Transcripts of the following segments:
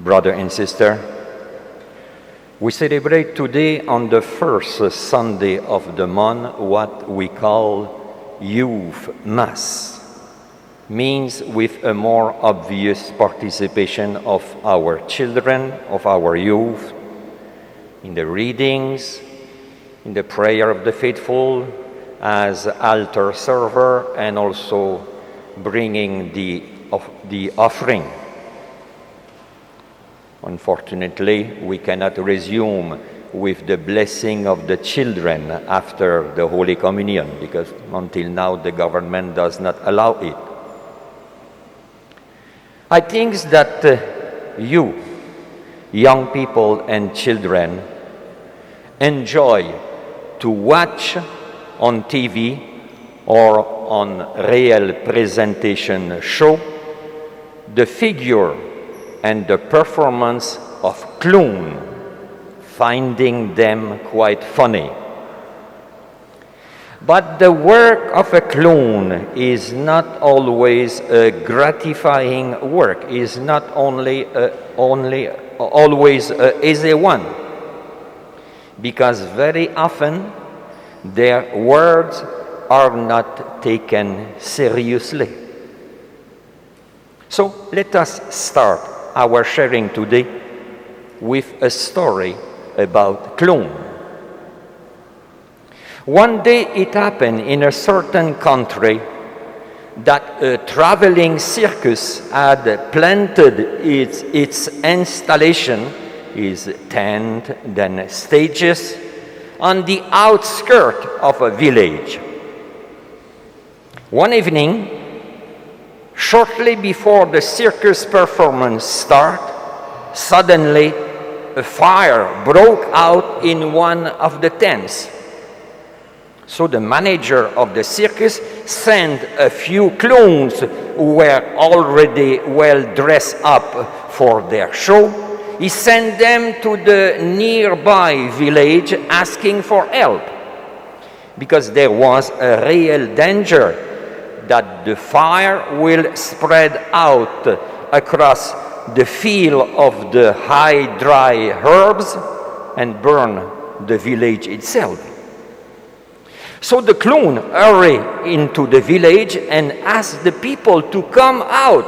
Brother and sister, we celebrate today on the first Sunday of the month what we call Youth Mass. Means with a more obvious participation of our children, of our youth, in the readings, in the prayer of the faithful, as altar server, and also bringing the offering. Unfortunately, we cannot resume with the blessing of the children after the Holy Communion, because until now the government does not allow it. I think that you, young people and children, enjoy to watch on TV or on real presentation show the figure and the performance of clown, finding them quite funny. But the work of a clown is not always a gratifying work, is not always an easy one, because very often their words are not taken seriously. So let us start our sharing today with a story about clown. One day it happened in a certain country that a traveling circus had planted its installation, its tent, then stages, on the outskirts of a village. One evening, shortly before the circus performance started, suddenly a fire broke out in one of the tents. So the manager of the circus sent a few clowns who were already well dressed up for their show. He sent them to the nearby village asking for help, because there was a real danger that the fire will spread out across the field of the high dry herbs and burn the village itself. So the clown hurried into the village and asked the people to come out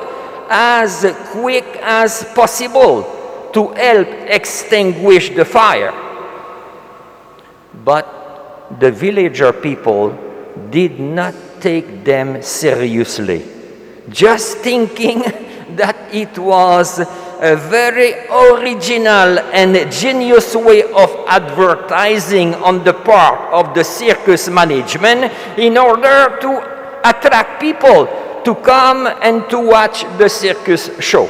as quick as possible to help extinguish the fire. But the villager people did not take them seriously, just thinking that it was a very original and genius way of advertising on the part of the circus management in order to attract people to come and to watch the circus show.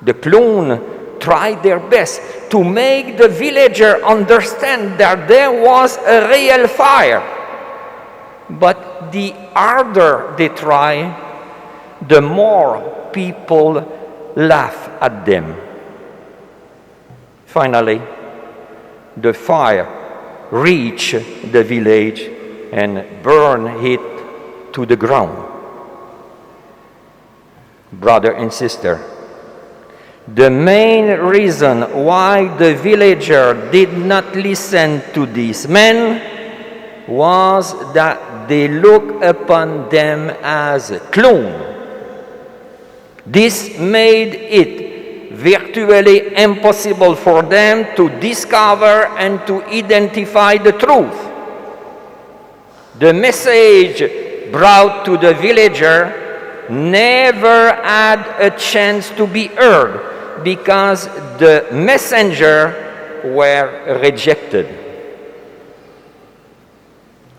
The clown tried their best to make the villager understand that there was a real fire. But the harder they try, the more people laugh at them. Finally, the fire reached the village and burned it to the ground. Brother and sister, the main reason why the villager did not listen to these men was that they looked upon them as a clown. This made it virtually impossible for them to discover and to identify the truth. The message brought to the villager never had a chance to be heard because the messenger were rejected.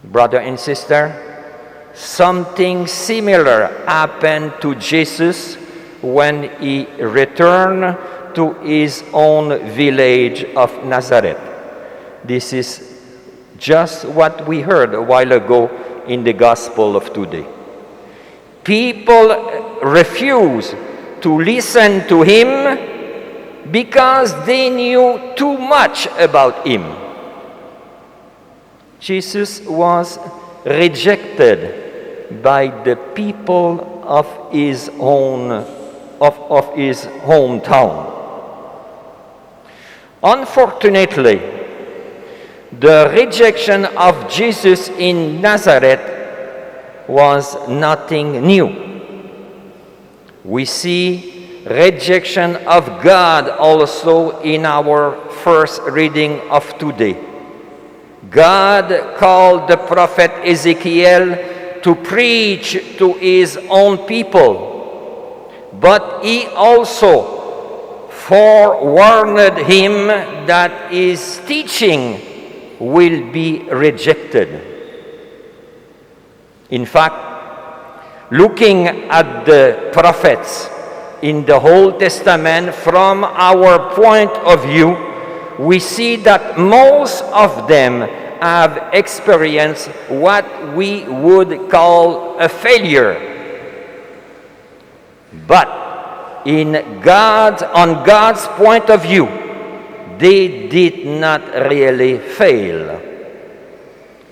Brother and sister, something similar happened to Jesus when he returned to his own village of Nazareth. This is just what we heard a while ago in the gospel of today. People refused to listen to him because they knew too much about him. Jesus was rejected by the people of his own of his hometown. Unfortunately, the rejection of Jesus in Nazareth was nothing new. We see rejection of God also in our first reading of today. God called the prophet Ezekiel to preach to his own people, but he also forewarned him that his teaching will be rejected. In fact, looking at the prophets in the Old Testament from our point of view, we see that most of them have experienced what we would call a failure. But on God's point of view, they did not really fail.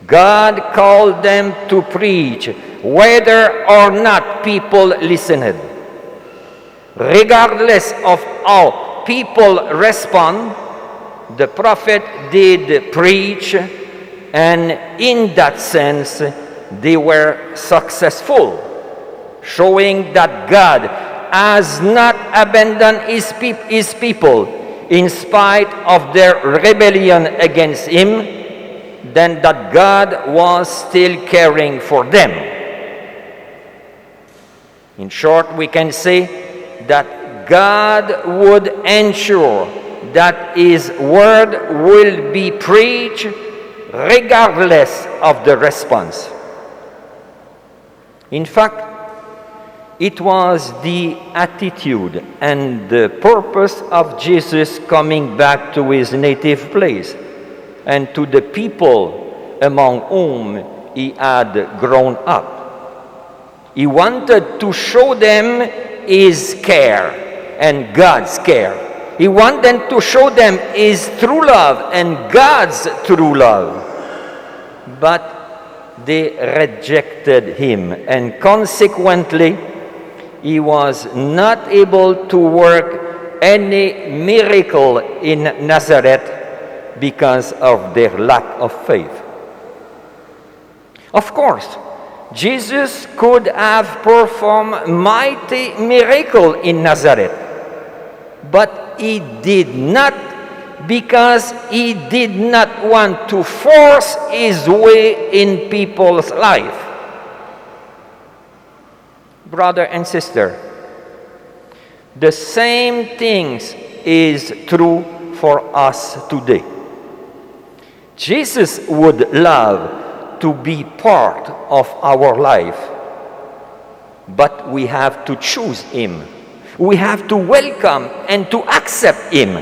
God called them to preach, whether or not people listened. Regardless of how people respond, the prophet did preach, and in that sense, they were successful, showing that God has not abandoned his people in spite of their rebellion against him, then that God was still caring for them. In short, we can say that God would ensure that his word will be preached regardless of the response. In fact, it was the attitude and the purpose of Jesus coming back to his native place and to the people among whom he had grown up. He wanted to show them his care and God's care. He wanted to show them his true love and God's true love. But they rejected him, and consequently, he was not able to work any miracle in Nazareth because of their lack of faith. Of course, Jesus could have performed mighty miracle in Nazareth, but he did not, because he did not want to force his way in people's life. Brother and sister, the same things is true for us today. Jesus would love to be part of our life, but we have to choose him. We have to welcome and to accept him.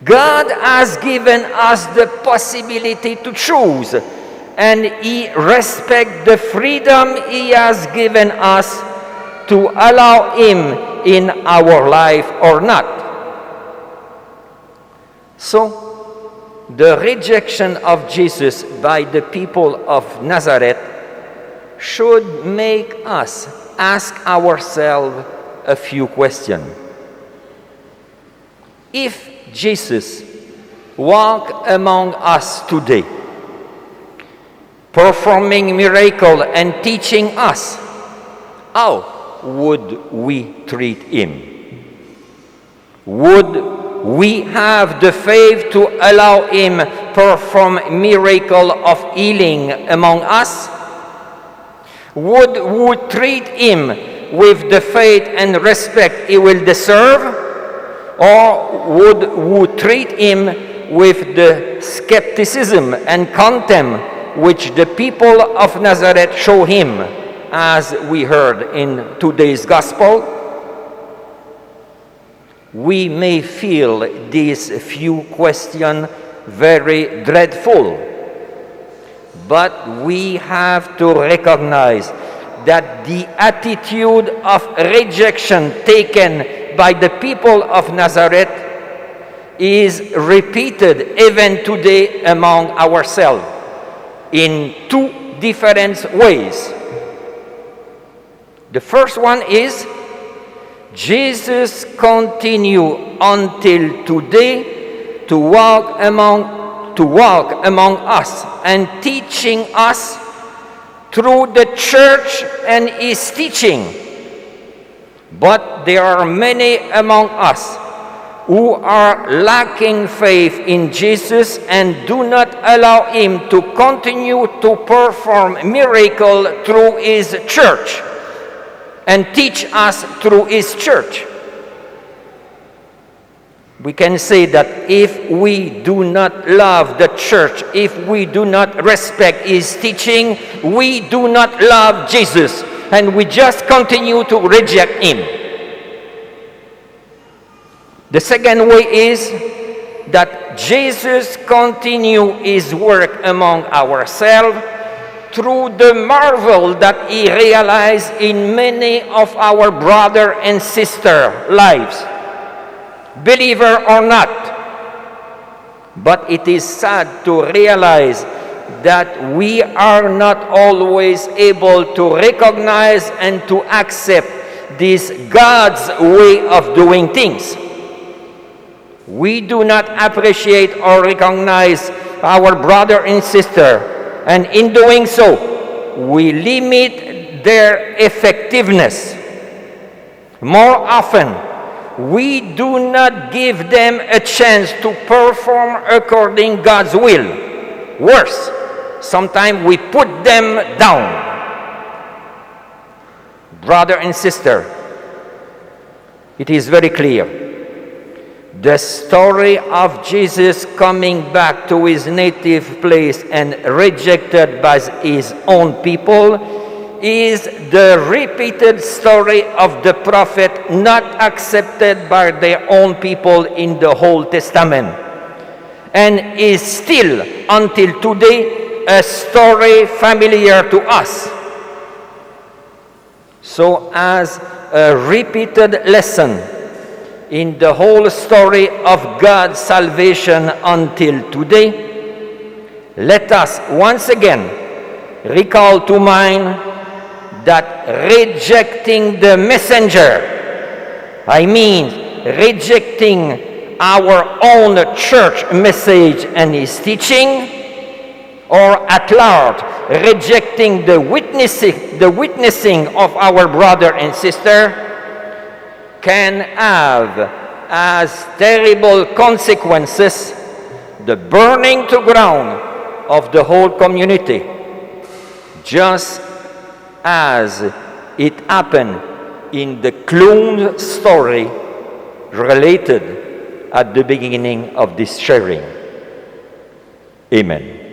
God has given us the possibility to choose, and he respects the freedom he has given us to allow him in our life or not. So, the rejection of Jesus by the people of Nazareth should make us ask ourselves a few questions. If Jesus walked among us today, performing miracles and teaching us, how would we treat him? Would we have the faith to allow him perform miracle of healing among us? Would we treat him with the faith and respect he will deserve? Or would we treat him with the skepticism and contempt which the people of Nazareth show him, as we heard in today's gospel? We may feel these few questions very dreadful, but we have to recognize that the attitude of rejection taken by the people of Nazareth is repeated even today among ourselves in two different ways. The first one is Jesus continues until today to walk among us and teaching us through the church and his teaching. But there are many among us who are lacking faith in Jesus and do not allow him to continue to perform miracles through his church and teach us through his church. We can say that if we do not love the church, if we do not respect his teaching, we do not love Jesus, and we just continue to reject him. The second way is that Jesus continues his work among ourselves through the marvel that he realized in many of our brother and sister lives, believer or not. But it is sad to realize that we are not always able to recognize and to accept this God's way of doing things. We do not appreciate or recognize our brother and sister, and in doing so, we limit their effectiveness. More often, we do not give them a chance to perform according to God's will. Worse, sometimes we put them down. Brother and sister, it is very clear. The story of Jesus coming back to his native place and rejected by his own people is the repeated story of the prophet not accepted by their own people in the Old Testament, and is still, until today, a story familiar to us. So, as a repeated lesson in the whole story of God's salvation until today, let us once again recall to mind that rejecting the messenger, I mean rejecting our own church message and his teaching, or at large rejecting the witnessing of our brother and sister, can have as terrible consequences the burning to ground of the whole community, just as it happened in the clone story related at the beginning of this sharing. Amen.